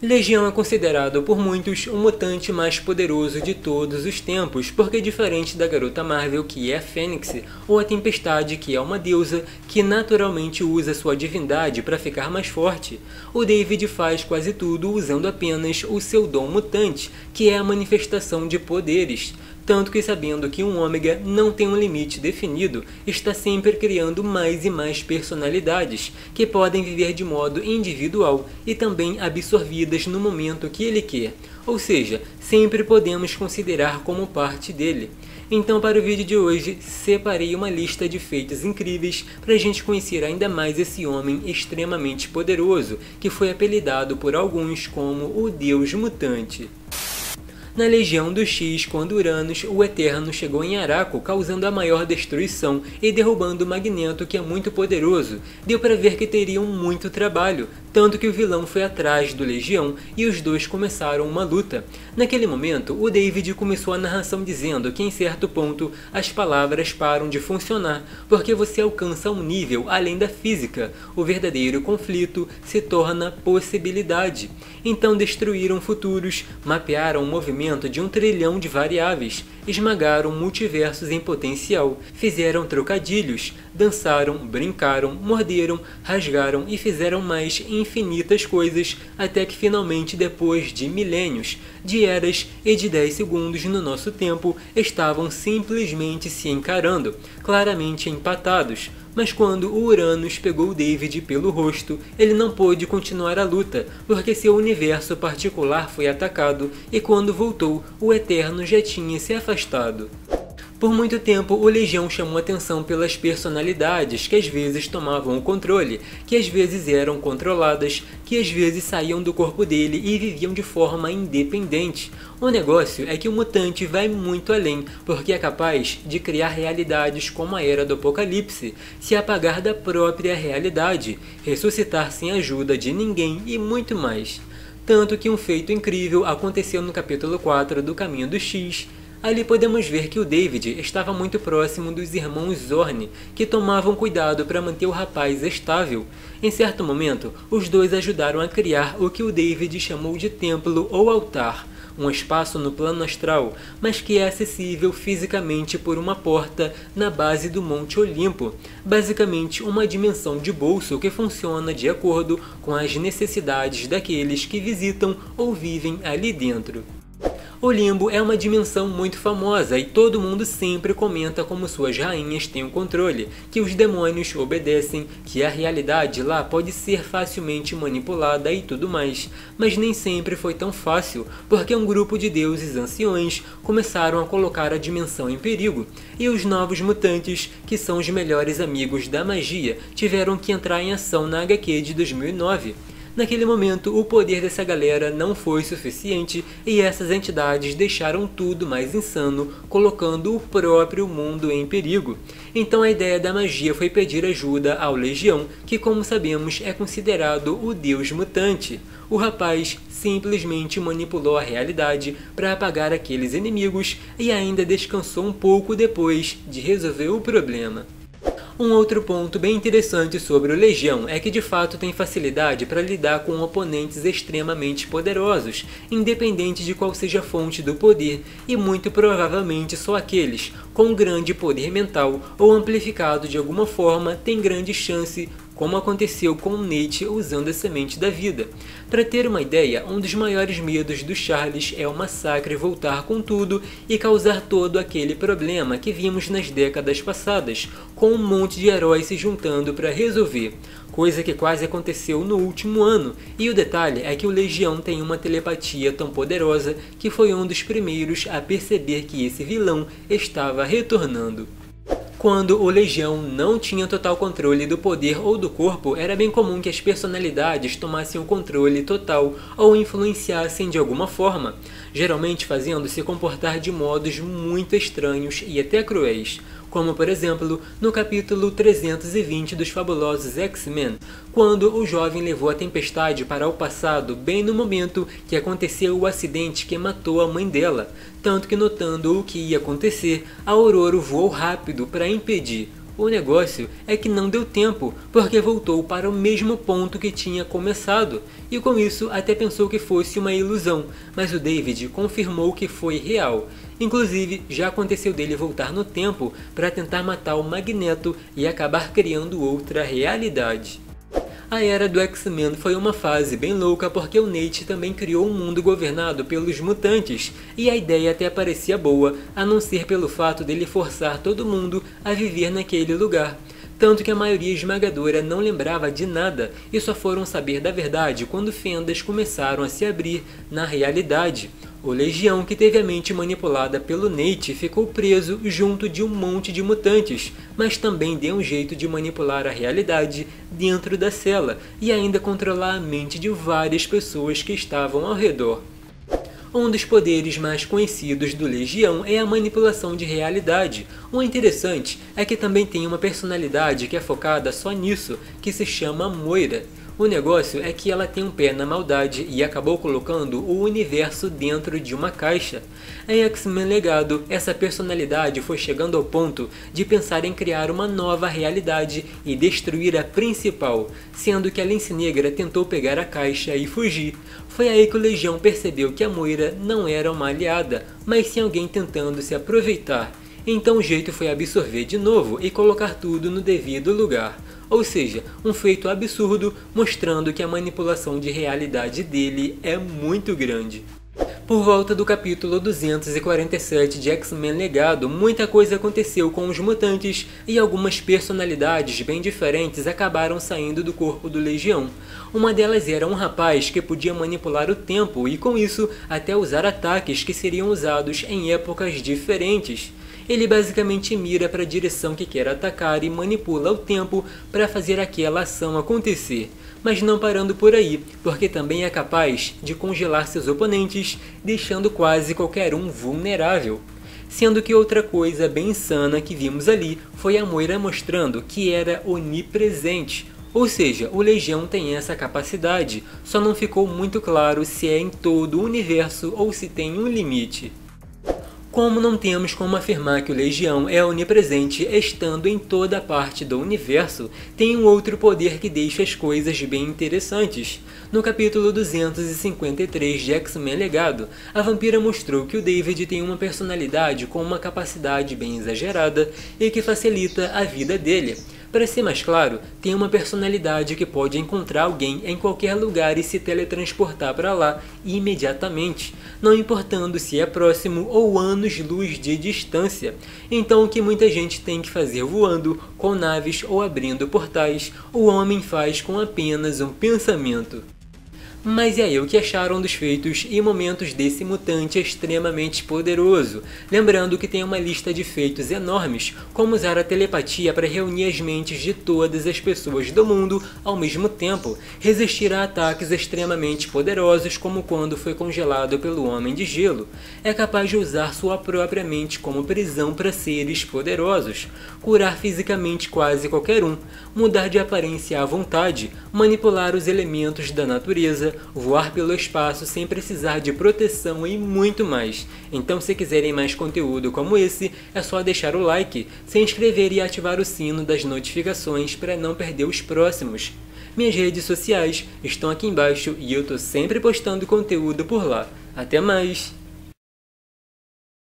Legião é considerado por muitos o mutante mais poderoso de todos os tempos, porque diferente da garota Marvel, que é a Fênix, ou a Tempestade, que é uma deusa, que naturalmente usa sua divindade para ficar mais forte, o David faz quase tudo usando apenas o seu dom mutante, que é a manifestação de poderes. Tanto que, sabendo que um ômega não tem um limite definido, está sempre criando mais e mais personalidades, que podem viver de modo individual e também absorvidas no momento que ele quer, ou seja, sempre podemos considerar como parte dele. Então, para o vídeo de hoje, separei uma lista de feitos incríveis para a gente conhecer ainda mais esse homem extremamente poderoso, que foi apelidado por alguns como o Deus Mutante. Na Legião do X, quando Uranus, o Eterno, chegou em Araco, causando a maior destruição e derrubando o Magneto, que é muito poderoso, deu para ver que teriam muito trabalho, tanto que o vilão foi atrás do Legião e os dois começaram uma luta. Naquele momento, o David começou a narração dizendo que em certo ponto as palavras param de funcionar, porque você alcança um nível além da física, o verdadeiro conflito se torna possibilidade. Então destruíram futuros, mapearam o movimento de 1 trilhão de variáveis, esmagaram multiversos em potencial, fizeram trocadilhos, dançaram, brincaram, morderam, rasgaram e fizeram mais infinitas coisas, até que finalmente, depois de milênios, de eras e de 10 segundos no nosso tempo, estavam simplesmente se encarando, claramente empatados. Mas quando o Uranus pegou o David pelo rosto, ele não pôde continuar a luta, porque seu universo particular foi atacado, e quando voltou, o Eterno já tinha se afastado. Por muito tempo, o Legião chamou atenção pelas personalidades que às vezes tomavam o controle, que às vezes eram controladas, que às vezes saíam do corpo dele e viviam de forma independente. O negócio é que o mutante vai muito além, porque é capaz de criar realidades como a Era do Apocalipse, se apagar da própria realidade, ressuscitar sem ajuda de ninguém e muito mais. Tanto que um feito incrível aconteceu no capítulo 4 do Caminho do X. Ali podemos ver que o David estava muito próximo dos irmãos Zorn, que tomavam cuidado para manter o rapaz estável. Em certo momento, os dois ajudaram a criar o que o David chamou de templo ou altar, um espaço no plano astral, mas que é acessível fisicamente por uma porta na base do Monte Olimpo, basicamente uma dimensão de bolso que funciona de acordo com as necessidades daqueles que visitam ou vivem ali dentro. O Limbo é uma dimensão muito famosa e todo mundo sempre comenta como suas rainhas têm o controle, que os demônios obedecem, que a realidade lá pode ser facilmente manipulada e tudo mais. Mas nem sempre foi tão fácil, porque um grupo de deuses anciões começaram a colocar a dimensão em perigo, e os novos mutantes, que são os melhores amigos da magia, tiveram que entrar em ação na HQ de 2009. Naquele momento, o poder dessa galera não foi suficiente e essas entidades deixaram tudo mais insano, colocando o próprio mundo em perigo. Então a ideia da magia foi pedir ajuda ao Legião, que como sabemos é considerado o deus mutante. O rapaz simplesmente manipulou a realidade para apagar aqueles inimigos e ainda descansou um pouco depois de resolver o problema. Um outro ponto bem interessante sobre o Legião é que de fato tem facilidade para lidar com oponentes extremamente poderosos, independente de qual seja a fonte do poder, e muito provavelmente só aqueles com grande poder mental ou amplificado de alguma forma têm grande chance, como aconteceu com o Nate usando a semente da vida. Para ter uma ideia, um dos maiores medos do Charles é o massacre voltar com tudo e causar todo aquele problema que vimos nas décadas passadas, com um monte de heróis se juntando para resolver, coisa que quase aconteceu no último ano, e o detalhe é que o Legião tem uma telepatia tão poderosa que foi um dos primeiros a perceber que esse vilão estava retornando. Quando o Legião não tinha total controle do poder ou do corpo, era bem comum que as personalidades tomassem o controle total ou influenciassem de alguma forma, geralmente fazendo se comportar de modos muito estranhos e até cruéis, como por exemplo no capítulo 320 dos Fabulosos X-Men, quando o jovem levou a Tempestade para o passado bem no momento que aconteceu o acidente que matou a mãe dela, tanto que notando o que ia acontecer, a Ororo voou rápido para impedir. O negócio é que não deu tempo, porque voltou para o mesmo ponto que tinha começado, e com isso até pensou que fosse uma ilusão, mas o David confirmou que foi real. Inclusive, já aconteceu dele voltar no tempo para tentar matar o Magneto e acabar criando outra realidade. A era do X-Men foi uma fase bem louca porque o Nate também criou um mundo governado pelos mutantes, e a ideia até parecia boa, a não ser pelo fato dele forçar todo mundo a viver naquele lugar. Tanto que a maioria esmagadora não lembrava de nada e só foram saber da verdade quando fendas começaram a se abrir na realidade. O Legião, que teve a mente manipulada pelo Nate, ficou preso junto de um monte de mutantes, mas também deu um jeito de manipular a realidade dentro da cela e ainda controlar a mente de várias pessoas que estavam ao redor. Um dos poderes mais conhecidos do Legião é a manipulação de realidade. O interessante é que também tem uma personalidade que é focada só nisso, que se chama Moira. O negócio é que ela tem um pé na maldade e acabou colocando o universo dentro de uma caixa. Em X-Men Legado, essa personalidade foi chegando ao ponto de pensar em criar uma nova realidade e destruir a principal, sendo que a Lince Negra tentou pegar a caixa e fugir. Foi aí que o Legião percebeu que a Moira não era uma aliada, mas sim alguém tentando se aproveitar. Então o jeito foi absorver de novo e colocar tudo no devido lugar. Ou seja, um feito absurdo mostrando que a manipulação de realidade dele é muito grande. Por volta do capítulo 247 de X-Men Legado, muita coisa aconteceu com os mutantes e algumas personalidades bem diferentes acabaram saindo do corpo do Legião. Uma delas era um rapaz que podia manipular o tempo e com isso até usar ataques que seriam usados em épocas diferentes. Ele basicamente mira para a direção que quer atacar e manipula o tempo para fazer aquela ação acontecer. Mas não parando por aí, porque também é capaz de congelar seus oponentes, deixando quase qualquer um vulnerável. Sendo que outra coisa bem insana que vimos ali foi a Moira mostrando que era onipresente. Ou seja, o Legião tem essa capacidade, só não ficou muito claro se é em todo o universo ou se tem um limite. Como não temos como afirmar que o Legião é onipresente estando em toda parte do universo, tem um outro poder que deixa as coisas bem interessantes. No capítulo 253 de X-Men Legado, a vampira mostrou que o David tem uma personalidade com uma capacidade bem exagerada e que facilita a vida dele. Para ser mais claro, tem uma personalidade que pode encontrar alguém em qualquer lugar e se teletransportar para lá imediatamente, não importando se é próximo ou anos-luz de distância. Então o que muita gente tem que fazer voando, com naves ou abrindo portais, o homem faz com apenas um pensamento. Mas e aí, o que acharam dos feitos e momentos desse mutante extremamente poderoso? Lembrando que tem uma lista de feitos enormes, como usar a telepatia para reunir as mentes de todas as pessoas do mundo ao mesmo tempo, resistir a ataques extremamente poderosos como quando foi congelado pelo Homem de Gelo, é capaz de usar sua própria mente como prisão para seres poderosos, curar fisicamente quase qualquer um, mudar de aparência à vontade, manipular os elementos da natureza, voar pelo espaço sem precisar de proteção e muito mais. Então se quiserem mais conteúdo como esse, é só deixar o like, se inscrever e ativar o sino das notificações para não perder os próximos. Minhas redes sociais estão aqui embaixo e eu tô sempre postando conteúdo por lá. Até mais!